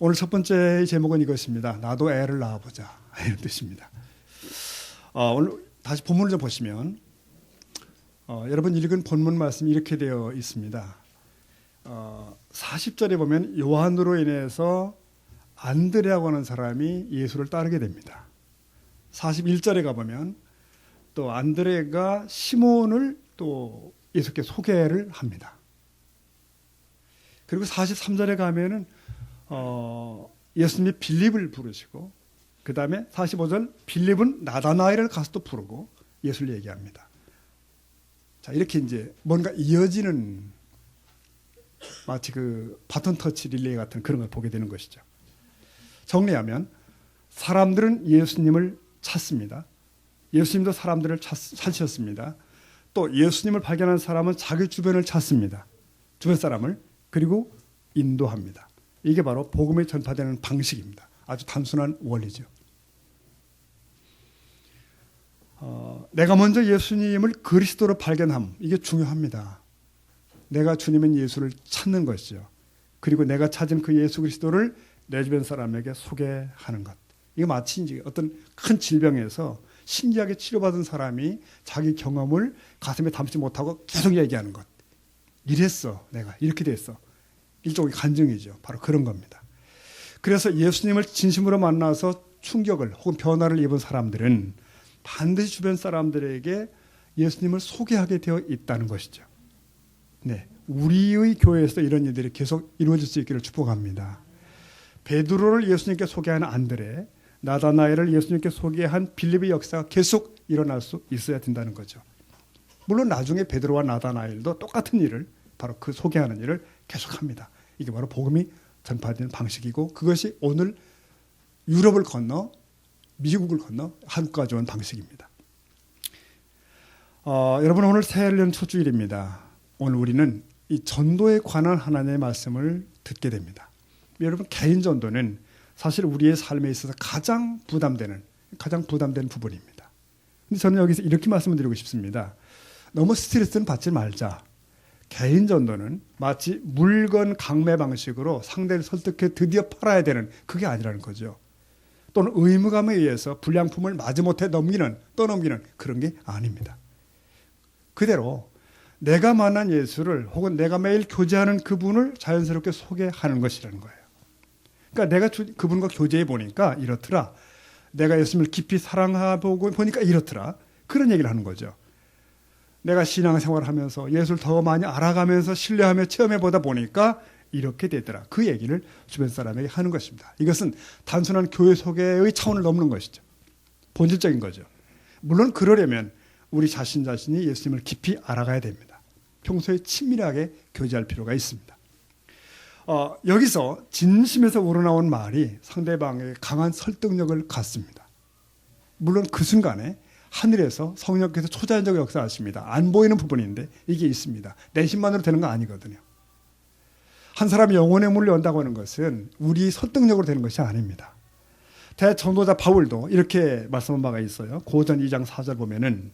오늘 첫 번째 제목은 이것입니다. 나도 애를 낳아보자. 이런 뜻입니다. 오늘 다시 본문을 좀 보시면 여러분 읽은 본문 말씀이 이렇게 되어 있습니다. 40절에 보면 요한으로 인해서 안드레라고 하는 사람이 예수를 따르게 됩니다. 41절에 가보면 또 안드레가 시몬을 또 예수께 소개를 합니다. 그리고 43절에 가면은 예수님이 빌립을 부르시고 그 다음에 45절 빌립은 나다나엘을 가서 또 부르고 예수를 얘기합니다. 자, 이렇게 이제 뭔가 이어지는 마치 그 바톤 터치 릴레이 같은 그런 걸 보게 되는 것이죠. 정리하면 사람들은 예수님을 찾습니다. 예수님도 사람들을 찾으셨습니다. 또 예수님을 발견한 사람은 자기 주변을 찾습니다. 주변 사람을. 그리고 인도합니다. 이게 바로 복음이 전파되는 방식입니다. 아주 단순한 원리죠. 내가 먼저 예수님을 그리스도로 발견함. 이게 중요합니다. 내가 주님인 예수를 찾는 것이죠. 그리고 내가 찾은 그 예수 그리스도를 내 주변 사람에게 소개하는 것. 이게 마치 이제 어떤 큰 질병에서 신기하게 치료받은 사람이 자기 경험을 가슴에 담지 못하고 계속 얘기하는 것. 이랬어. 내가 이렇게 됐어. 일종의 간증이죠. 바로 그런 겁니다. 그래서 예수님을 진심으로 만나서 충격을 혹은 변화를 입은 사람들은 반드시 주변 사람들에게 예수님을 소개하게 되어 있다는 것이죠. 네, 우리의 교회에서 이런 일들이 계속 이루어질 수 있기를 축복합니다. 베드로를 예수님께 소개한 안드레, 나다나엘을 예수님께 소개한 빌립의 역사가 계속 일어날 수 있어야 된다는 거죠. 물론 나중에 베드로와 나다나엘도 똑같은 일을 바로 그 소개하는 일을 계속합니다. 이게 바로 복음이 전파되는 방식이고 그것이 오늘 유럽을 건너 미국을 건너 한국까지 온 방식입니다. 여러분 오늘 새해년 첫 주일입니다. 오늘 우리는 이 전도에 관한 하나님의 말씀을 듣게 됩니다. 여러분 개인 전도는 사실 우리의 삶에 있어서 가장 부담되는 부분입니다. 근데 저는 여기서 이렇게 말씀을 드리고 싶습니다. 너무 스트레스는 받지 말자. 개인 전도는 마치 물건 강매 방식으로 상대를 설득해 드디어 팔아야 되는 그게 아니라는 거죠. 또는 의무감에 의해서 불량품을 마지못해 떠넘기는 그런 게 아닙니다. 그대로 내가 만난 예수를 혹은 내가 매일 교제하는 그분을 자연스럽게 소개하는 것이라는 거예요. 그러니까 내가 그분과 교제해 보니까 이렇더라. 내가 예수님을 깊이 사랑하고 보니까 이렇더라. 그런 얘기를 하는 거죠. 내가 신앙생활을 하면서 예수를 더 많이 알아가면서 신뢰하며 체험해 보다 보니까 이렇게 되더라. 그 얘기를 주변 사람에게 하는 것입니다. 이것은 단순한 교회 소개의 차원을 넘는 것이죠. 본질적인 거죠. 물론 그러려면 우리 자신이 예수님을 깊이 알아가야 됩니다. 평소에 친밀하게 교제할 필요가 있습니다. 여기서 진심에서 우러나온 말이 상대방에게 강한 설득력을 갖습니다. 물론 그 순간에 하늘에서 성령께서 초자연적 역사하십니다. 안 보이는 부분인데 이게 있습니다. 내심만으로 되는 거 아니거든요. 한 사람이 영혼의 문을 연다고 하는 것은 우리 설득력으로 되는 것이 아닙니다. 대전도자 바울도 이렇게 말씀한 바가 있어요. 고전 2장 4절 보면은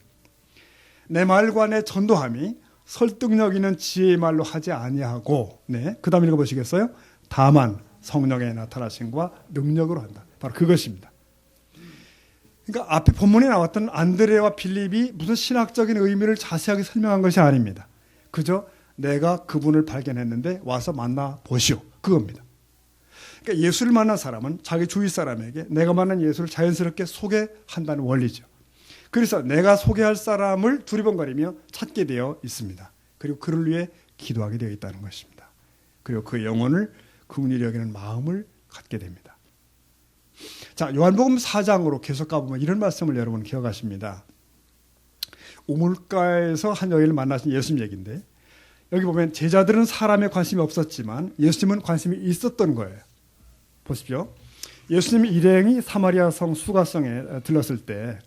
내 말과 내 전도함이 설득력 있는 지혜의 말로 하지 아니하고 그 다음 읽어보시겠어요? 다만 성령의 나타나심과 능력으로 한다. 바로 그것입니다. 그러니까 앞에 본문에 나왔던 안드레와 빌립이 무슨 신학적인 의미를 자세하게 설명한 것이 아닙니다. 그저 내가 그분을 발견했는데 와서 만나보시오. 그겁니다. 그러니까 예수를 만난 사람은 자기 주위 사람에게 내가 만난 예수를 자연스럽게 소개한다는 원리죠. 그래서 내가 소개할 사람을 두리번거리며 찾게 되어 있습니다. 그리고 그를 위해 기도하게 되어 있다는 것입니다. 그리고 그 영혼을 긍휼히 여기는 마음을 갖게 됩니다. 자, 요한복음 4장으로 계속 가보면 이런 말씀을 여러분 기억하십니다. 우물가에서 한 여인을 만나신 예수님 얘기인데 여기 보면 제자들은 사람에 관심이 없었지만 예수님은 관심이 있었던 거예요. 보십시오. 예수님 일행이 사마리아 성 수가성에 들렀을 때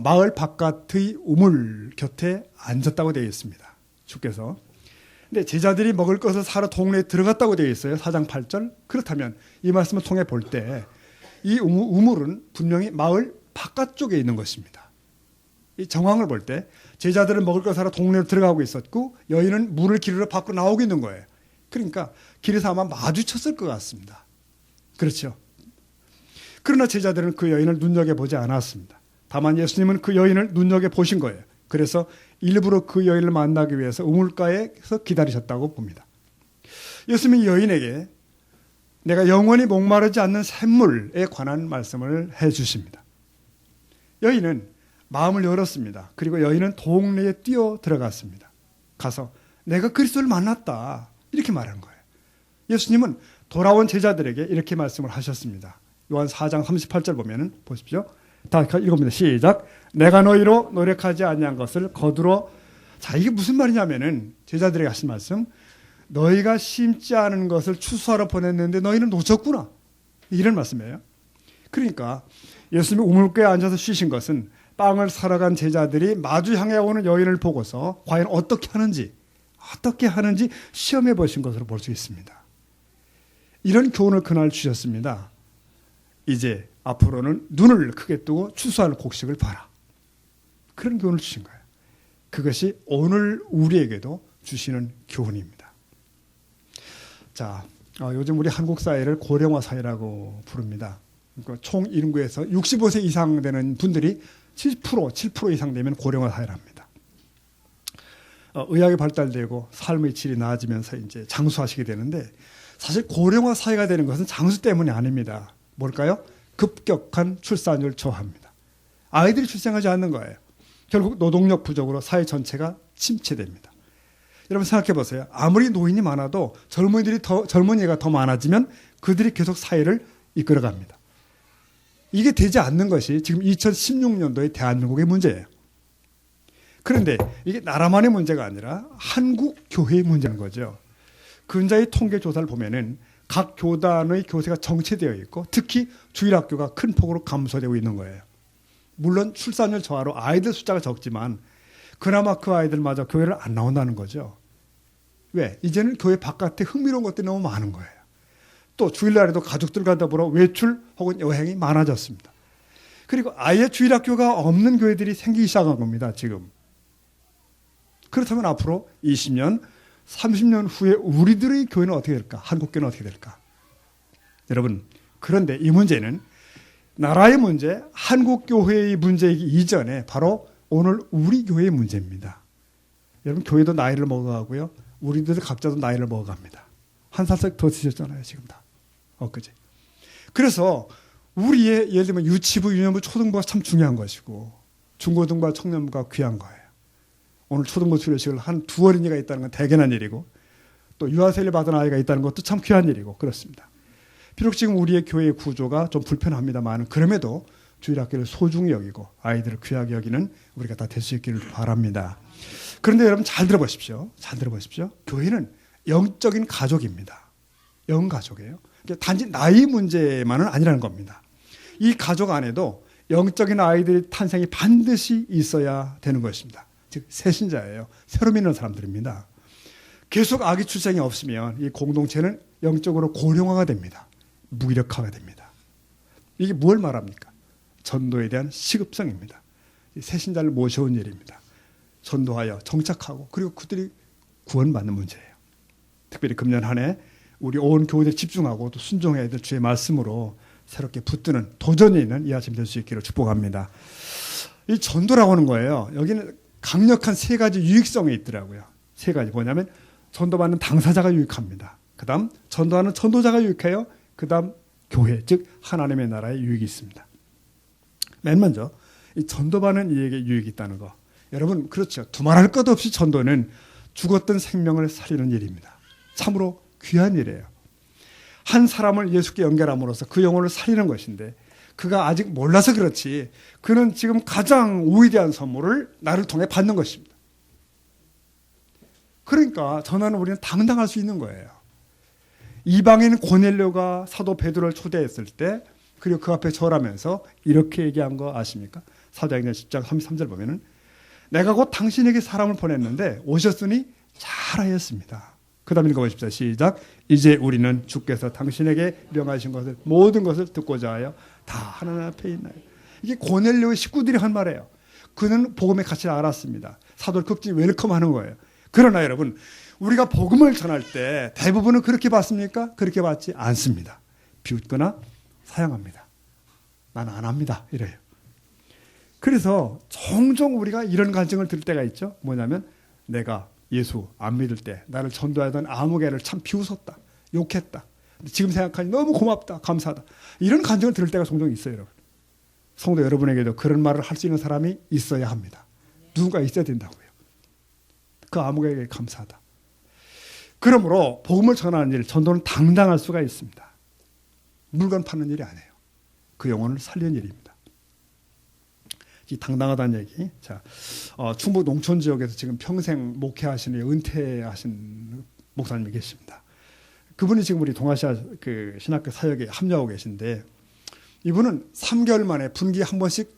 마을 바깥의 우물 곁에 앉았다고 되어 있습니다. 주께서. 근데 제자들이 먹을 것을 사러 동네에 들어갔다고 되어 있어요. 4장 8절. 그렇다면 이 말씀을 통해 볼 때 이 우물은 분명히 마을 바깥쪽에 있는 것입니다. 이 정황을 볼 때 제자들은 먹을 것 사러 동네로 들어가고 있었고 여인은 물을 기르러 밖으로 나오고 있는 거예요. 그러니까 길에서 아마 마주쳤을 것 같습니다. 그렇죠. 그러나 제자들은 그 여인을 눈여겨보지 않았습니다. 다만 예수님은 그 여인을 눈여겨보신 거예요. 그래서 일부러 그 여인을 만나기 위해서 우물가에서 기다리셨다고 봅니다. 예수님이 여인에게 내가 영원히 목마르지 않는 샘물에 관한 말씀을 해 주십니다. 여인은 마음을 열었습니다. 그리고 여인은 동네에 뛰어 들어갔습니다. 가서 내가 그리스도를 만났다 이렇게 말한 거예요. 예수님은 돌아온 제자들에게 이렇게 말씀을 하셨습니다. 요한 4장 38절 보면은 보십시오. 다 읽어봅니다. 시작. 내가 너희로 노력하지 아니한 것을 거두러. 자, 이게 무슨 말이냐면은 제자들에게 하신 말씀. 너희가 심지 않은 것을 추수하러 보냈는데 너희는 놓쳤구나. 이런 말씀이에요. 그러니까 예수님이 우물가에 앉아서 쉬신 것은 빵을 사러 간 제자들이 마주 향해 오는 여인을 보고서 과연 어떻게 하는지 시험해 보신 것으로 볼 수 있습니다. 이런 교훈을 그날 주셨습니다. 이제 앞으로는 눈을 크게 뜨고 추수할 곡식을 봐라. 그런 교훈을 주신 거예요. 그것이 오늘 우리에게도 주시는 교훈입니다. 자, 요즘 우리 한국 사회를 고령화 사회라고 부릅니다. 그러니까 총 인구에서 65세 이상 되는 분들이 7% 이상 되면 고령화 사회랍니다. 의학이 발달되고 삶의 질이 나아지면서 이제 장수하시게 되는데 사실 고령화 사회가 되는 것은 장수 때문이 아닙니다. 뭘까요? 급격한 출산율 저하입니다. 아이들이 출생하지 않는 거예요. 결국 노동력 부족으로 사회 전체가 침체됩니다. 여러분 생각해 보세요. 아무리 노인이 많아도 젊은이가 더 많아지면 그들이 계속 사회를 이끌어갑니다. 이게 되지 않는 것이 지금 2016년도의 대한민국의 문제예요. 그런데 이게 나라만의 문제가 아니라 한국 교회의 문제인 거죠. 근자의 통계 조사를 보면은 각 교단의 교세가 정체되어 있고 특히 주일학교가 큰 폭으로 감소되고 있는 거예요. 물론 출산율 저하로 아이들 숫자가 적지만 그나마 그 아이들마저 교회를 안 나온다는 거죠. 왜? 이제는 교회 바깥에 흥미로운 것들이 너무 많은 거예요. 또 주일날에도 가족들과 더불어 외출 혹은 여행이 많아졌습니다. 그리고 아예 주일학교가 없는 교회들이 생기기 시작한 겁니다. 지금. 그렇다면 앞으로 20년, 30년 후에 우리들의 교회는 어떻게 될까? 한국 교회는 어떻게 될까? 여러분, 그런데 이 문제는 나라의 문제, 한국 교회의 문제이기 이전에 바로 오늘 우리 교회의 문제입니다. 여러분, 교회도 나이를 먹어가고요. 우리들도 각자도 나이를 먹어갑니다. 한 살씩 더 드셨잖아요, 지금 다. 엊그제. 그래서 우리의 예를 들면 유치부, 유년부, 초등부가 참 중요한 것이고 중고등부와 청년부가 귀한 거예요. 오늘 초등부 수료식을 한 두 어린이가 있다는 건 대견한 일이고 또 유아세를 받은 아이가 있다는 것도 참 귀한 일이고 그렇습니다. 비록 지금 우리의 교회의 구조가 좀 불편합니다만 그럼에도 주일학교를 소중히 여기고 아이들을 귀하게 여기는 우리가 다 될 수 있기를 바랍니다. 그런데 여러분 잘 들어보십시오. 잘 들어보십시오. 교회는 영적인 가족입니다. 영가족이에요. 단지 나이 문제만은 아니라는 겁니다. 이 가족 안에도 영적인 아이들의 탄생이 반드시 있어야 되는 것입니다. 즉 새신자예요. 새로 믿는 사람들입니다. 계속 아기 출생이 없으면 이 공동체는 영적으로 고령화가 됩니다. 무기력화가 됩니다. 이게 뭘 말합니까? 전도에 대한 시급성입니다. 새신자를 모셔온 일입니다. 전도하여 정착하고 그리고 그들이 구원받는 문제예요. 특별히 금년 한 해 우리 온 교회들 집중하고 또 순종해야 될 주의 말씀으로 새롭게 붙드는 도전이 있는 이 아침 될 수 있기를 축복합니다. 이 전도라고 하는 거예요. 여기는 강력한 세 가지 유익성이 있더라고요. 세 가지 뭐냐면 전도받는 당사자가 유익합니다. 그 다음 전도하는 전도자가 유익해요. 그 다음 교회 즉 하나님의 나라에 유익이 있습니다. 맨 먼저 이 전도받는 이에게 유익이 있다는 거. 여러분 그렇죠. 두말할 것 없이 전도는 죽었던 생명을 살리는 일입니다. 참으로 귀한 일이에요. 한 사람을 예수께 연결함으로써 그 영혼을 살리는 것인데 그가 아직 몰라서 그렇지 그는 지금 가장 위대한 선물을 나를 통해 받는 것입니다. 그러니까 전하는 우리는 당당할 수 있는 거예요. 이방인 고넬료가 사도 베드로를 초대했을 때 그리고 그 앞에 절하면서 이렇게 얘기한 거 아십니까? 사도행전 10장 33절 보면은 내가 곧 당신에게 사람을 보냈는데 오셨으니 잘하였습니다. 그 다음 읽어보십시오. 시작. 이제 우리는 주께서 당신에게 명하신 것을 모든 것을 듣고자 하여 다 하나님 앞에 있나요? 이게 고넬료의 식구들이 한 말이에요. 그는 복음의 가치를 알았습니다. 사도를 극진히 웰컴하는 거예요. 그러나 여러분 우리가 복음을 전할 때 대부분은 그렇게 받습니까? 그렇게 받지 않습니다. 비웃거나 사양합니다. 나는 안 합니다. 이래요. 그래서 종종 우리가 이런 간증을 들을 때가 있죠. 뭐냐면 내가 예수 안 믿을 때 나를 전도하던 아무개를 참 비웃었다. 욕했다. 지금 생각하니 너무 고맙다. 감사하다. 이런 간증을 들을 때가 종종 있어요. 여러분. 성도 여러분에게도 그런 말을 할 수 있는 사람이 있어야 합니다. 누군가 있어야 된다고요. 그 아무개에게 감사하다. 그러므로 복음을 전하는 일, 전도는 당당할 수가 있습니다. 물건 파는 일이 아니에요. 그 영혼을 살리는 일입니다. 이 당당하다는 얘기. 자, 충북 농촌 지역에서 지금 평생 목회하시는 은퇴하신 목사님이 계십니다. 그분이 지금 우리 동아시아 그 신학교 사역에 합류하고 계신데 이분은 3개월 만에 분기 한 번씩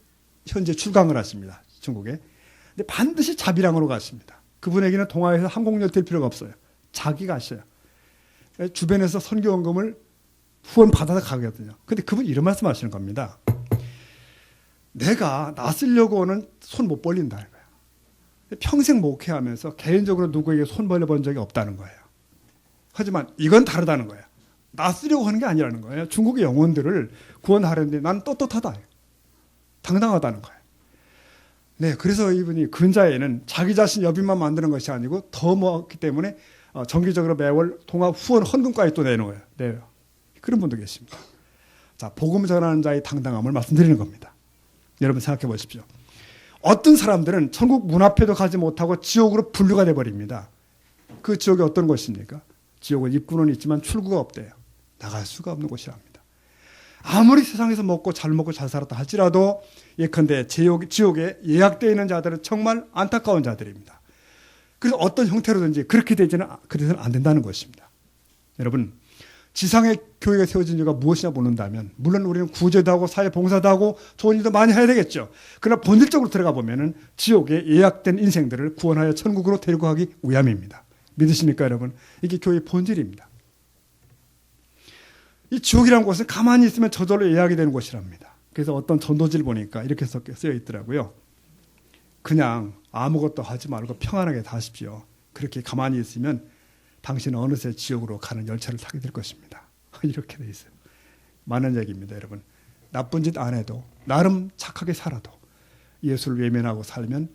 현재 출강을 하십니다. 중국에. 근데 반드시 자비랑으로 가십니다. 그분에게는 동아에서 항공료 될 필요가 없어요. 자기가 하셔요. 주변에서 선교원금을 후원 받아서 가거든요. 근데 그분이 이런 말씀 하시는 겁니다. 내가 나 쓰려고 오는 손 못 벌린다는 거예요. 평생 목회하면서 개인적으로 누구에게 손 벌려본 적이 없다는 거예요. 하지만 이건 다르다는 거예요. 나 쓰려고 하는 게 아니라는 거예요. 중국의 영혼들을 구원하려는데 난 떳떳하다. 당당하다는 거예요. 네, 그래서 이분이 근자에는 자기 자신 여빈만 만드는 것이 아니고 더 모았기 때문에 정기적으로 매월 통합 후원 헌금까지 또 내놓아요. 내요. 그런 분도 계십니다. 자, 복음 전하는 자의 당당함을 말씀드리는 겁니다. 여러분 생각해 보십시오. 어떤 사람들은 천국 문 앞에도 가지 못하고 지옥으로 분류가 돼버립니다. 그 지옥이 어떤 곳입니까? 지옥은 입구는 있지만 출구가 없대요. 나갈 수가 없는 곳이랍니다. 아무리 세상에서 잘 먹고 잘 살았다 할지라도 예컨대 지옥에 예약되어 있는 자들은 정말 안타까운 자들입니다. 그래서 어떤 형태로든지 그렇게 그래서는 안 된다는 것입니다. 여러분, 지상의 교회가 세워진 이유가 무엇이냐 묻는다면 물론 우리는 구제도 하고 사회 봉사도 하고 좋은 일도 많이 해야 되겠죠. 그러나 본질적으로 들어가 보면은 지옥에 예약된 인생들을 구원하여 천국으로 데리고 가기 위함입니다. 믿으십니까, 여러분? 이게 교회의 본질입니다. 이 지옥이라는 곳은 가만히 있으면 저절로 예약이 되는 곳이랍니다. 그래서 어떤 전도지를 보니까 이렇게 쓰여 있더라고요. 그냥 아무것도 하지 말고 평안하게 사십시오. 그렇게 가만히 있으면 당신은 어느새 지옥으로 가는 열차를 타게 될 것입니다. 이렇게 돼 있어요. 많은 얘기입니다, 여러분. 나쁜 짓 안 해도 나름 착하게 살아도 예수를 외면하고 살면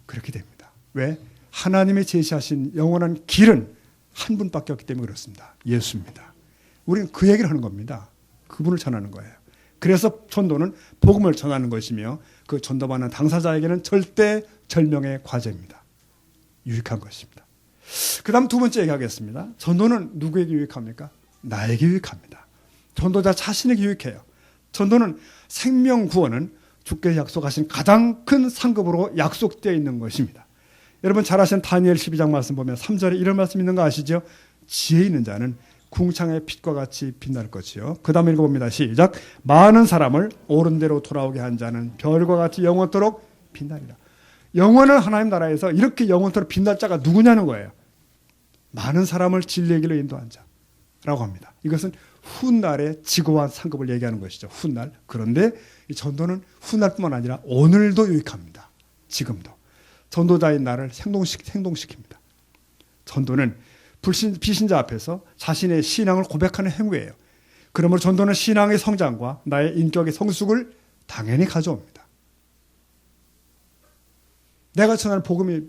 그렇게 됩니다. 왜? 하나님이 제시하신 영원한 길은 한 분밖에 없기 때문에 그렇습니다. 예수입니다. 우리는 그 얘기를 하는 겁니다. 그분을 전하는 거예요. 그래서 전도는 복음을 전하는 것이며 그 전도받는 당사자에게는 절대 절명의 과제입니다. 유익한 것입니다. 그 다음 두 번째 얘기하겠습니다. 전도는 누구에게 유익합니까? 나에게 유익합니다. 전도자 자신에게 유익해요. 전도는 생명 구원은 주께서 약속하신 가장 큰 상급으로 약속되어 있는 것입니다. 여러분 잘 아시는 다니엘 12장 말씀 보면 3절에 이런 말씀 있는 거 아시죠? 지혜 있는 자는 궁창의 빛과 같이 빛날 것이요. 그 다음에 읽어봅니다. 시작. 많은 사람을 옳은 대로 돌아오게 한 자는 별과 같이 영원토록 빛나리라. 영원한 하나님 나라에서 이렇게 영원토록 빛날 자가 누구냐는 거예요. 많은 사람을 진리의 길로 인도한 자라고 합니다. 이것은 훗날의 지고한 상급을 얘기하는 것이죠. 훗날. 그런데 이 전도는 훗날뿐만 아니라 오늘도 유익합니다. 지금도. 전도자인 나를 생동시킵니다. 전도는 비신자 앞에서 자신의 신앙을 고백하는 행위예요. 그러므로 전도는 신앙의 성장과 나의 인격의 성숙을 당연히 가져옵니다. 내가 전하는 복음이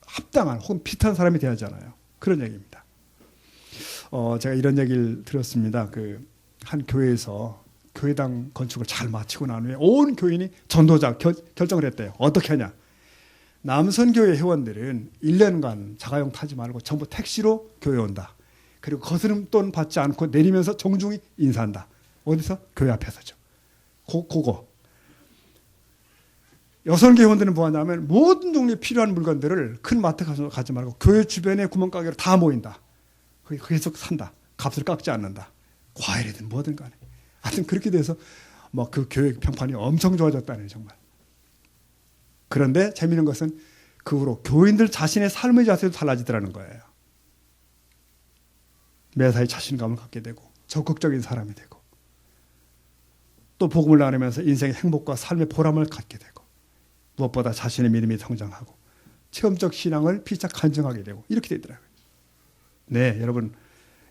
합당한 혹은 피탄 사람이 되어야잖아요. 그런 얘기입니다. 제가 이런 얘기를 들었습니다. 한 교회에서 교회당 건축을 잘 마치고 난 후에 온 교인이 전도자 결정을 했대요. 어떻게 하냐? 남선교회 회원들은 1년간 자가용 타지 말고 전부 택시로 교회 온다. 그리고 거스름 돈 받지 않고 내리면서 정중히 인사한다. 어디서? 교회 앞에서죠. 그거. 여선교회 회원들은 뭐 하냐면 모든 종류의 필요한 물건들을 큰 마트 가지 말고 교회 주변에 구멍가게로 다 모인다. 거기 계속 산다. 값을 깎지 않는다. 과일이든 뭐든 간에. 하여튼 그렇게 돼서 그 교회 평판이 엄청 좋아졌다네요, 정말. 그런데 재미있는 것은 그 후로 교인들 자신의 삶의 자세도 달라지더라는 거예요. 매사에 자신감을 갖게 되고 적극적인 사람이 되고 또 복음을 나누면서 인생의 행복과 삶의 보람을 갖게 되고 무엇보다 자신의 믿음이 성장하고 체험적 신앙을 피차 간증하게 되고 이렇게 되더라고요. 네, 여러분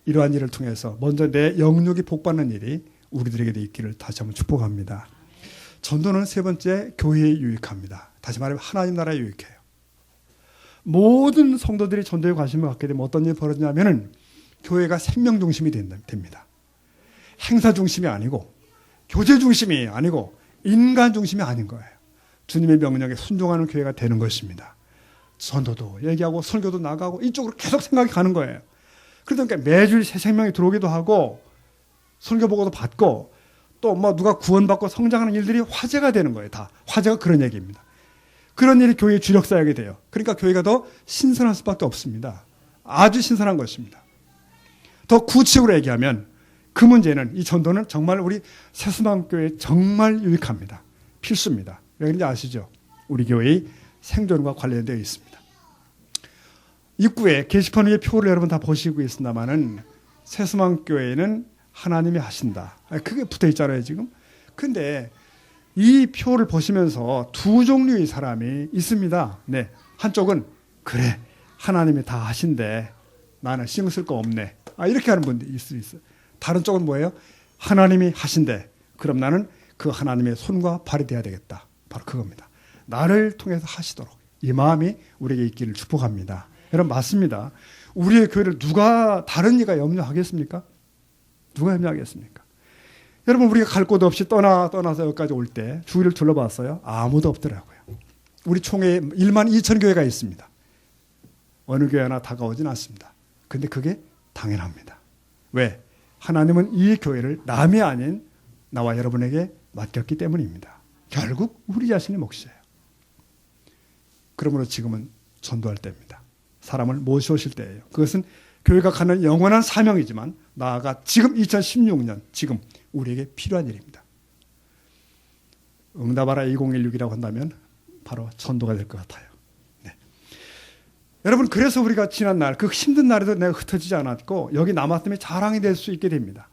이러한 일을 통해서 먼저 내 영육이 복받는 일이 우리들에게도 있기를 다시 한번 축복합니다. 전도는 세 번째, 교회에 유익합니다. 다시 말하면 하나님 나라에 유익해요. 모든 성도들이 전도에 관심을 갖게 되면 어떤 일이 벌어지냐면은 교회가 생명 중심이 됩니다. 행사 중심이 아니고 교제 중심이 아니고 인간 중심이 아닌 거예요. 주님의 명령에 순종하는 교회가 되는 것입니다. 전도도 얘기하고 설교도 나가고 이쪽으로 계속 생각이 가는 거예요. 그러니까 매주 새 생명이 들어오기도 하고 설교 보고도 받고 또 뭐 누가 구원받고 성장하는 일들이 화제가 되는 거예요. 다 화제가 그런 얘기입니다. 그런 일이 교회의 주력 사역이 돼요. 그러니까 교회가 더 신선할 수밖에 없습니다. 아주 신선한 것입니다. 더 구체적으로 얘기하면 그 문제는, 이 전도는 정말 우리 새수망교회에 정말 유익합니다. 필수입니다. 왜 그런지 아시죠? 우리 교회의 생존과 관련되어 있습니다. 입구에 게시판 위에 표를 여러분 다 보시고 있습니다만은 새수망교회는 하나님이 하신다. 그게 붙어 있잖아요, 지금. 근데 이 표를 보시면서 두 종류의 사람이 있습니다. 네. 한쪽은 그래, 하나님이 다 하신데 나는 신경 쓸 거 없네. 이렇게 하는 분들이 있을 수 있어요. 다른 쪽은 뭐예요? 하나님이 하신데 그럼 나는 그 하나님의 손과 발이 돼야 되겠다. 바로 그겁니다. 나를 통해서 하시도록 이 마음이 우리에게 있기를 축복합니다. 여러분 맞습니다. 우리의 교회를 누가 다른 이가 염려하겠습니까? 누가 염려하겠습니까? 여러분 우리가 갈 곳 없이 떠나서 여기까지 올 때 주위를 둘러봤어요. 아무도 없더라고요. 우리 총회 1만 2천 교회가 있습니다. 어느 교회 하나 다가오진 않습니다. 근데 그게 당연합니다. 왜? 하나님은 이 교회를 남이 아닌 나와 여러분에게 맡겼기 때문입니다. 결국 우리 자신의 몫이에요. 그러므로 지금은 전도할 때입니다. 사람을 모셔오실 때예요. 그것은 교회가 갖는 영원한 사명이지만 나아가 지금 2016년 지금 우리에게 필요한 일입니다. 응답하라 2016이라고 한다면 바로 전도가 될 것 같아요. 네. 여러분 그래서 우리가 지난 날 그 힘든 날에도 내가 흩어지지 않았고 여기 남았으면 자랑이 될 수 있게 됩니다.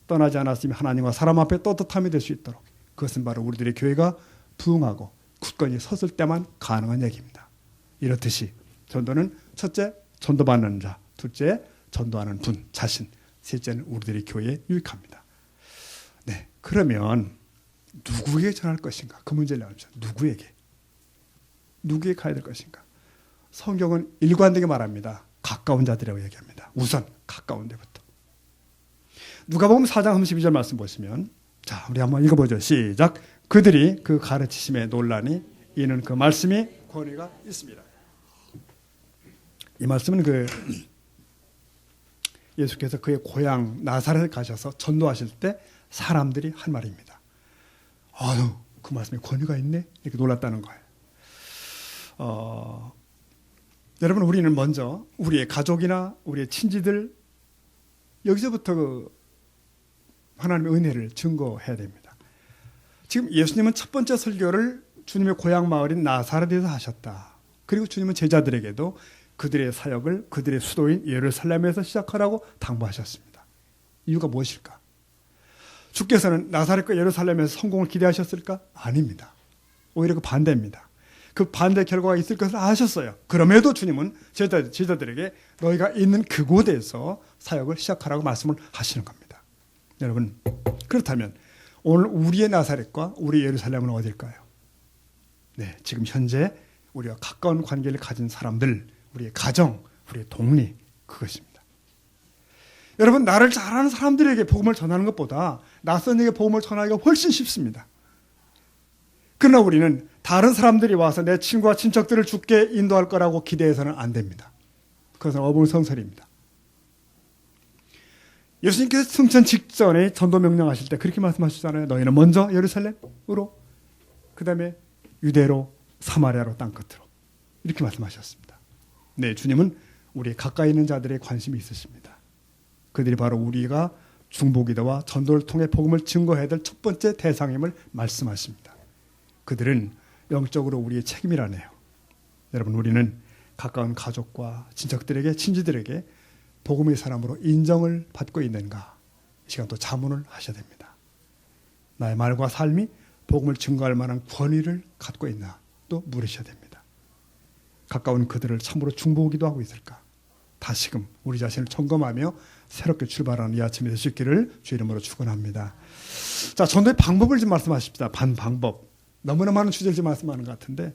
떠나지 않았으면 하나님과 사람 앞에 떳떳함이 될 수 있도록 그것은 바로 우리들의 교회가 부흥하고 굳건히 섰을 때만 가능한 얘기입니다. 이렇듯이 전도는 첫째 전도받는 자, 둘째 전도하는 분 자신, 셋째는 우리들의 교회에 유익합니다. 네, 그러면 누구에게 전할 것인가? 그 문제를 나누죠. 누구에게 가야 될 것인가? 성경은 일관되게 말합니다. 가까운 자들이라고 얘기합니다. 우선 가까운 데부터. 누가복음 4장 32절 말씀 보시면 자, 우리 한번 읽어보죠. 시작. 그들이 그 가르치심에 논란이 이는 그 말씀이 권위가 있습니다. 이 말씀은 예수께서 그의 고향 나사렛에 가셔서 전도하실 때 사람들이 한 말입니다. 아유, 그 말씀에 권위가 있네? 이렇게 놀랐다는 거예요. 여러분 우리는 먼저 우리의 가족이나 우리의 친지들 여기서부터 하나님의 은혜를 증거해야 됩니다. 지금 예수님은 첫 번째 설교를 주님의 고향 마을인 나사렛에서 하셨다. 그리고 주님은 제자들에게도 그들의 사역을 그들의 수도인 예루살렘에서 시작하라고 당부하셨습니다. 이유가 무엇일까? 주께서는 나사렛과 예루살렘에서 성공을 기대하셨을까? 아닙니다. 오히려 그 반대입니다. 그 반대 결과가 있을 것을 아셨어요. 그럼에도 주님은 제자들에게 너희가 있는 그곳에서 사역을 시작하라고 말씀을 하시는 겁니다. 여러분 그렇다면 오늘 우리의 나사렛과 우리 예루살렘은 어딜까요? 네, 지금 현재 우리가 가까운 관계를 가진 사람들, 우리의 가정, 우리의 동리, 그것입니다. 여러분 나를 잘 아는 사람들에게 복음을 전하는 것보다 낯선 이에게 복음을 전하기가 훨씬 쉽습니다. 그러나 우리는 다른 사람들이 와서 내 친구와 친척들을 주께 인도할 거라고 기대해서는 안 됩니다. 그것은 어불성설입니다. 예수님께서 승천 직전에 전도 명령하실 때 그렇게 말씀하시잖아요. 너희는 먼저 예루살렘으로, 그 다음에 유대로, 사마리아로, 땅끝으로 이렇게 말씀하셨습니다. 네, 주님은 우리 가까이 있는 자들의 관심이 있으십니다. 그들이 바로 우리가 중보기도와 전도를 통해 복음을 증거해야 될 첫 번째 대상임을 말씀하십니다. 그들은 영적으로 우리의 책임이라네요. 여러분 우리는 가까운 가족과 친척들에게, 친지들에게 복음의 사람으로 인정을 받고 있는가? 이 시간 또 자문을 하셔야 됩니다. 나의 말과 삶이 복음을 증거할 만한 권위를 갖고 있나? 또 물으셔야 됩니다. 가까운 그들을 참으로 중보기도 하고 있을까? 다시금 우리 자신을 점검하며 새롭게 출발하는 이 아침이 될 수 있기를 주 이름으로 축원합니다. 자, 전도의 방법을 좀 말씀하십시다. 방법. 너무나 많은 주제를 좀 말씀하는 것 같은데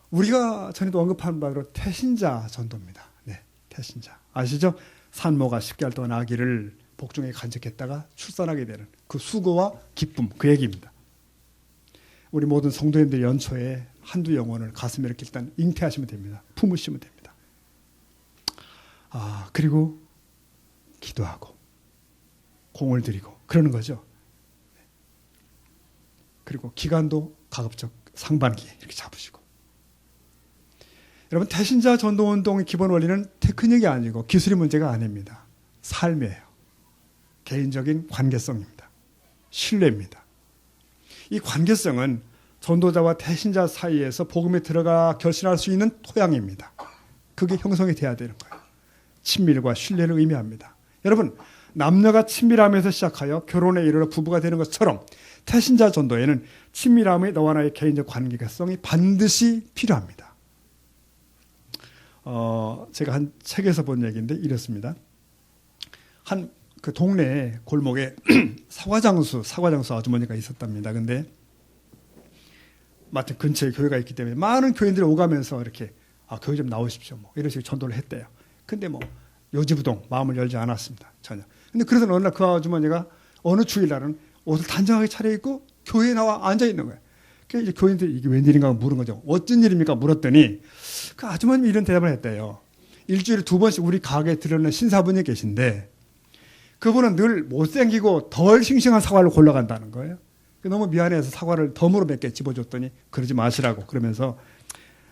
우리가 전에도 언급한 바로 태신자 전도입니다. 네, 태신자. 아시죠? 산모가 10개월 동안 아기를 복중에 간직했다가 출산하게 되는 그 수고와 기쁨, 그 얘기입니다. 우리 모든 성도님들 연초에 한두 영혼을 가슴에 이렇게 일단 잉태하시면 됩니다. 품으시면 됩니다. 그리고 기도하고 공을 들이고 그러는 거죠. 그리고 기간도 가급적 상반기 이렇게 잡으시고. 여러분, 태신자 전도운동의 기본 원리는 테크닉이 아니고 기술이 문제가 아닙니다. 삶이에요. 개인적인 관계성입니다. 신뢰입니다. 이 관계성은 전도자와 태신자 사이에서 복음에 들어가 결실할 수 있는 토양입니다. 그게 형성이 돼야 되는 거예요. 친밀과 신뢰를 의미합니다. 여러분, 남녀가 친밀함에서 시작하여 결혼에 이르러 부부가 되는 것처럼 태신자 전도에는 친밀함의 너와 나의 개인적 관계성이 반드시 필요합니다. 제가 한 책에서 본 얘기인데 이렇습니다. 한 그 동네 골목에 사과장수 아주머니가 있었답니다. 근데 마침 근처에 교회가 있기 때문에 많은 교인들이 오가면서 이렇게 교회 좀 나오십시오. 뭐 이런 식으로 전도를 했대요. 근데 뭐 요지부동 마음을 열지 않았습니다. 전혀. 근데 그래서 어느 날 그 아주머니가 어느 주일날은 옷을 단정하게 차려입고 교회에 나와 앉아 있는 거예요. 그래서 이제 교인들이 이게 웬일인가 물은 거죠. 어쩐 일입니까? 물었더니 그 아주머님이 이런 대답을 했대요. 일주일에 2번씩 우리 가게에 들어오는 신사분이 계신데 그분은 늘 못생기고 덜 싱싱한 사과를 골라간다는 거예요. 너무 미안해서 사과를 덤으로 몇 개 집어줬더니 그러지 마시라고 그러면서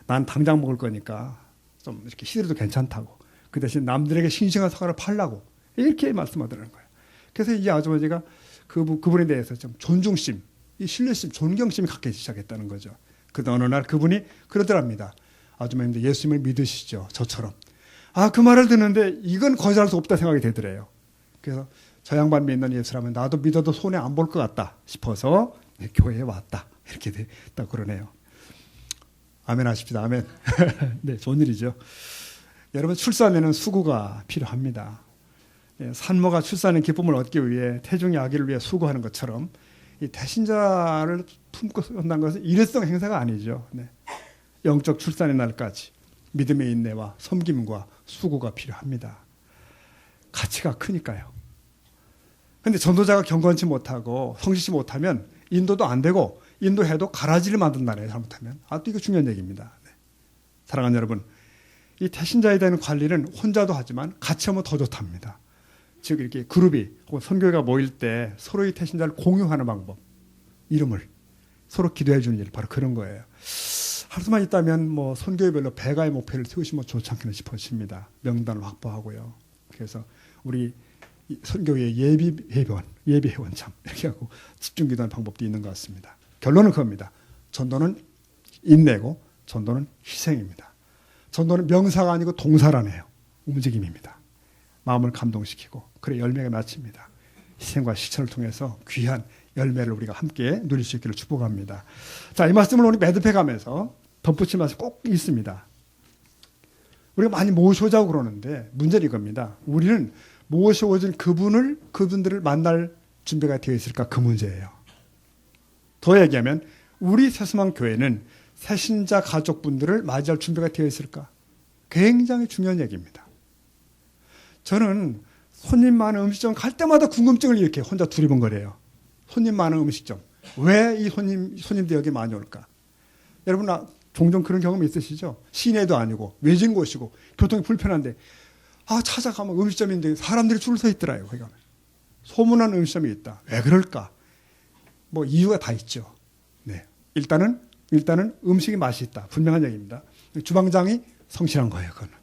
난 당장 먹을 거니까 좀 이렇게 시들어도 괜찮다고 그 대신 남들에게 싱싱한 사과를 팔라고 이렇게 말씀하더라는 거예요. 그래서 이 아주머니가 그분에 대해서 좀 존중심, 이 신뢰심, 존경심이 갖기 시작했다는 거죠. 그 어느 날 그분이 그러더랍니다. 아주머님도 예수님을 믿으시죠? 저처럼. 그 말을 듣는데 이건 거절할 수 없다 생각이 되더래요. 그래서 저 양반 믿는 예수라면 나도 믿어도 손해 안 볼 것 같다 싶어서 교회에 왔다. 이렇게 됐다 그러네요. 아멘 하십시다. 아멘. 네, 좋은 일이죠. 여러분, 출산에는 수고가 필요합니다. 산모가 출산의 기쁨을 얻기 위해 태중의 아기를 위해 수고하는 것처럼 이 태신자를 품고 산다는 것은 일회성 행사가 아니죠. 네. 영적 출산의 날까지 믿음의 인내와 섬김과 수고가 필요합니다. 가치가 크니까요. 그런데 전도자가 경건치 못하고 성실치 못하면 인도도 안 되고 인도해도 가라지를 만든다네요. 잘못하면. 또 이거 중요한 얘기입니다. 네. 사랑하는 여러분, 이 태신자에 대한 관리는 혼자도 하지만 같이 하면 더 좋답니다. 즉 이렇게 그룹이 혹은 선교회가 모일 때 서로의 태신자를 공유하는 방법, 이름을 서로 기도해 주는 일, 바로 그런 거예요. 할 수만 있다면 뭐 선교회별로 배가의 목표를 세우시면 좋지 않겠나 싶어집니다. 명단을 확보하고요. 그래서 우리 선교회 예비회원 참 이렇게 하고 집중 기도하는 방법도 있는 것 같습니다. 결론은 그겁니다. 전도는 인내고 전도는 희생입니다. 전도는 명사가 아니고 동사라네요. 움직임입니다. 마음을 감동시키고 그래 열매가 맺힙니다. 희생과 실천을 통해서 귀한 열매를 우리가 함께 누릴 수 있기를 축복합니다. 자, 이 말씀을 오늘 매듭해 가면서 덧붙일 말씀 꼭 있습니다. 우리가 많이 모셔오자고 그러는데 문제는 이겁니다. 우리는 모셔오진 그분들을 만날 준비가 되어 있을까? 그 문제예요. 더 얘기하면 우리 새수망 교회는 새신자 가족분들을 맞이할 준비가 되어 있을까? 굉장히 중요한 얘기입니다. 저는 손님 많은 음식점 갈 때마다 궁금증을 이렇게 혼자 두리번거려요. 손님 많은 음식점. 왜 이 손님들이 여기 많이 올까? 여러분, 종종 그런 경험 있으시죠? 시내도 아니고 외진 곳이고 교통이 불편한데 찾아가면 음식점인데 사람들이 줄 서 있더라요. 거기 가면. 소문난 음식점이 있다. 왜 그럴까? 뭐 이유가 다 있죠. 네. 일단은 음식이 맛이 있다. 분명한 얘기입니다. 주방장이 성실한 거예요. 그거는.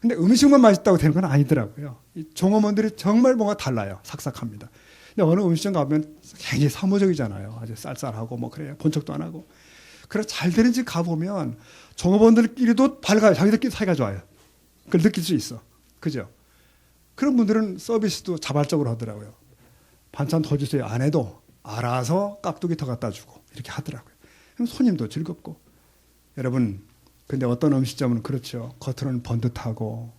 근데 음식만 맛있다고 되는 건 아니더라고요. 이 종업원들이 정말 뭔가 달라요. 삭삭합니다. 근데 어느 음식점 가면 굉장히 사무적이잖아요. 아주 쌀쌀하고 뭐 그래요. 본척도 안 하고. 그래서 잘 되는 집 가보면 종업원들끼리도 밝아요. 자기들끼리 사이가 좋아요. 그걸 느낄 수 있어. 그죠? 그런 분들은 서비스도 자발적으로 하더라고요. 반찬 더 주세요. 안 해도 알아서 깍두기 더 갖다 주고 이렇게 하더라고요. 그럼 손님도 즐겁고. 여러분, 근데 어떤 음식점은 그렇죠. 겉으로는 번듯하고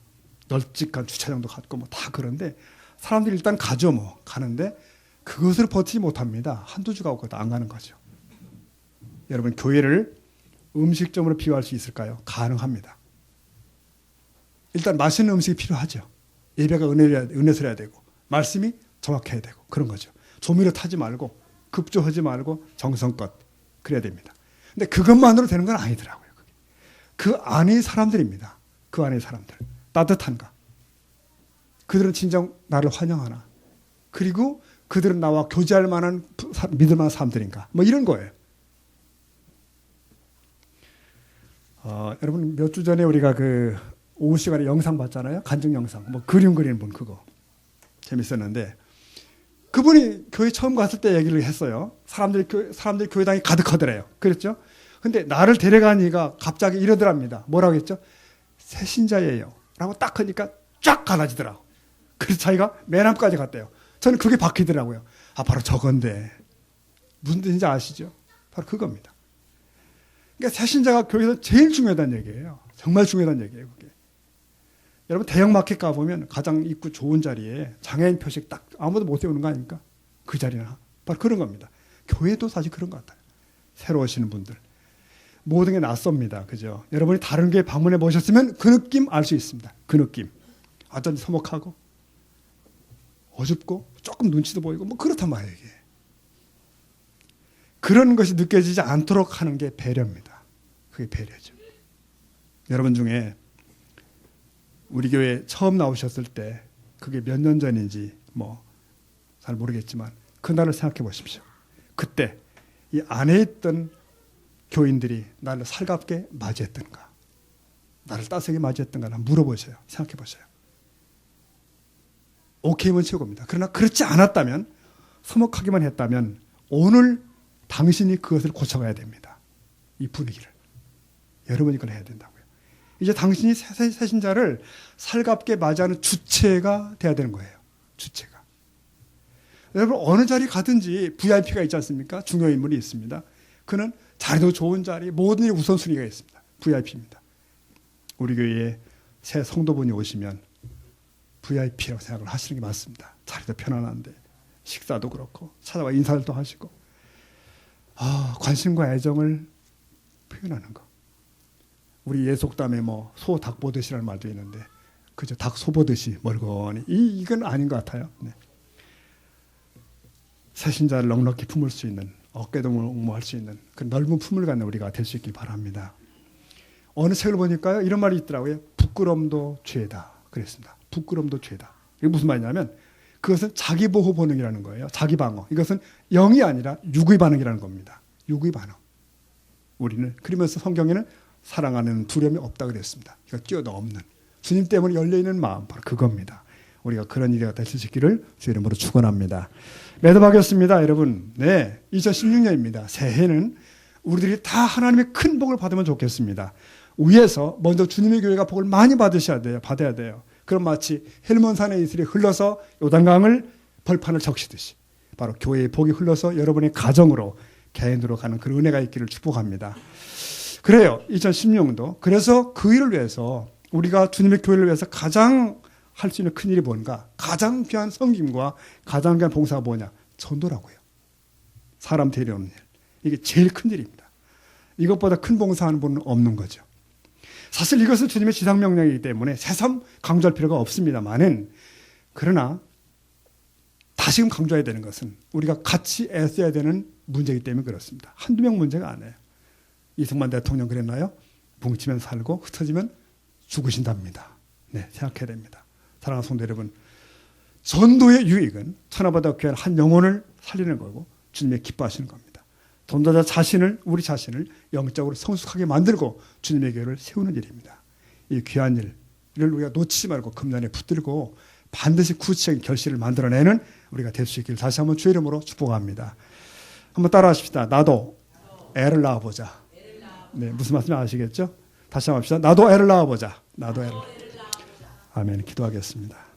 널찍한 주차장도 갖고 뭐 다 그런데 사람들이 일단 가죠. 뭐 가는데 그것을 버티지 못합니다. 한두 주가 없고 안 가는 거죠. 여러분, 교회를 음식점으로 비유할 수 있을까요? 가능합니다. 일단 맛있는 음식이 필요하죠. 예배가 은혜스러워야 되고 말씀이 정확해야 되고 그런 거죠. 조미료 타지 말고 급조하지 말고 정성껏 그래야 됩니다. 근데 그것만으로 되는 건 아니더라고요. 그 안의 사람들입니다. 그 안의 사람들. 따뜻한가? 그들은 진정 나를 환영하나? 그리고 그들은 나와 교제할 만한 믿을 만한 사람들인가? 뭐 이런 거예요. 여러분 몇 주 전에 우리가 그 오후 시간에 영상 봤잖아요. 간증 영상. 뭐 그림 그리는 분 그거. 재밌었는데 그분이 교회 처음 갔을 때 얘기를 했어요. 사람들이 교회당이 가득하더래요. 그랬죠? 근데 나를 데려가니까 갑자기 이러더랍니다. 뭐라고 했죠? 새신자예요. 라고 딱 하니까 쫙 갈라지더라고. 그래서 자기가 맨 앞까지 갔대요. 저는 그게 박히더라고요. 아, 바로 저건데. 무슨 뜻인지 아시죠? 바로 그겁니다. 그러니까 새신자가 교회에서 제일 중요하다는 얘기예요. 정말 중요하다는 얘기예요. 그게. 여러분 대형 마켓 가보면 가장 입구 좋은 자리에 장애인 표식 딱 아무도 못 세우는 거 아닙니까? 그 자리나. 바로 그런 겁니다. 교회도 사실 그런 것 같아요. 새로 오시는 분들. 모든 게 낯섭니다. 그죠? 여러분이 다른 교회 방문해 보셨으면 그 느낌 알 수 있습니다. 그 느낌. 어떤 서먹하고 어줍고 조금 눈치도 보이고 뭐 그렇단 말이에요. 이게. 그런 것이 느껴지지 않도록 하는 게 배려입니다. 그게 배려죠. 여러분 중에 우리 교회 처음 나오셨을 때 그게 몇 년 전인지 뭐 잘 모르겠지만 그날을 생각해 보십시오. 그때 이 안에 있던 교인들이 나를 살갑게 맞이했던가 나를 따스하게 맞이했던가 한번 물어보세요. 생각해 보세요. 오케이면 최고입니다. 그러나 그렇지 않았다면 서먹하기만 했다면 오늘 당신이 그것을 고쳐가야 됩니다. 이 분위기를. 여러분이 그걸 해야 된다고요. 이제 당신이 새신자를 살갑게 맞이하는 주체가 돼야 되는 거예요. 주체가. 여러분 어느 자리 가든지 VIP가 있지 않습니까? 중요 인물이 있습니다. 그는 자리도 좋은 자리, 모든 일이 우선순위가 있습니다. VIP입니다. 우리 교회에 새 성도분이 오시면 VIP라고 생각을 하시는 게 맞습니다. 자리도 편안한데 식사도 그렇고 찾아와 인사도 하시고 관심과 애정을 표현하는 거. 우리 예속담에 뭐 소 닭 보듯이라는 말도 있는데 그저 닭 소 보듯이 멀거니 이건 아닌 것 같아요. 네. 새신자를 넉넉히 품을 수 있는 어깨동무할 수 있는 그 넓은 품을 갖는 우리가 될 수 있길 바랍니다. 어느 책을 보니까요 이런 말이 있더라고요. 부끄럼도 죄다 그랬습니다. 부끄럼도 죄다. 이게 무슨 말이냐면 그것은 자기 보호 본능이라는 거예요. 자기 방어. 이것은 영이 아니라 육의 반응이라는 겁니다. 육의 반응. 우리는 그러면서 성경에는 사랑하는 두려움이 없다 그랬습니다. 이거 뛰어넘는 주님 때문에 열려있는 마음 바로 그겁니다. 우리가 그런 일이 될 수 있기를 주의 이름으로 축원합니다. 매듭하겠습니다. 여러분. 네, 2016년입니다. 새해는 우리들이 다 하나님의 큰 복을 받으면 좋겠습니다. 위에서 먼저 주님의 교회가 복을 많이 받아야 돼요. 그럼 마치 헬몬산의 이슬이 흘러서 요단강을 벌판을 적시듯이 바로 교회의 복이 흘러서 여러분의 가정으로 개인으로 가는 그런 은혜가 있기를 축복합니다. 그래요. 2016년도. 그래서 그 일을 위해서 우리가 주님의 교회를 위해서 가장 할 수 있는 큰 일이 뭔가? 가장 귀한 섬김과 가장 귀한 봉사가 뭐냐? 전도라고요. 사람 데려오는 일. 이게 제일 큰 일입니다. 이것보다 큰 봉사하는 분은 없는 거죠. 사실 이것은 주님의 지상명령이기 때문에 새삼 강조할 필요가 없습니다만은 그러나 다시금 강조해야 되는 것은 우리가 같이 애써야 되는 문제이기 때문에 그렇습니다. 한두 명 문제가 아니에요. 이승만 대통령 그랬나요? 뭉치면 살고 흩어지면 죽으신답니다. 네, 생각해야 됩니다. 사랑하는 성도 여러분, 전도의 유익은 천하보다 귀한 한 영혼을 살리는 거고 주님의 기뻐하시는 겁니다. 전도자 자신을 우리 자신을 영적으로 성숙하게 만들고 주님의 교회를 세우는 일입니다. 이 귀한 일을 우리가 놓치지 말고 금단에 붙들고 반드시 구체적인 결실을 만들어내는 우리가 될 수 있기를 다시 한번 주의 이름으로 축복합니다. 한번 따라하십시다. 나도 애를 낳아보자. 네, 무슨 말씀인지 아시겠죠? 다시 한번 합시다. 나도 애를 낳아보자. 나도 애를. 아멘. 기도하겠습니다.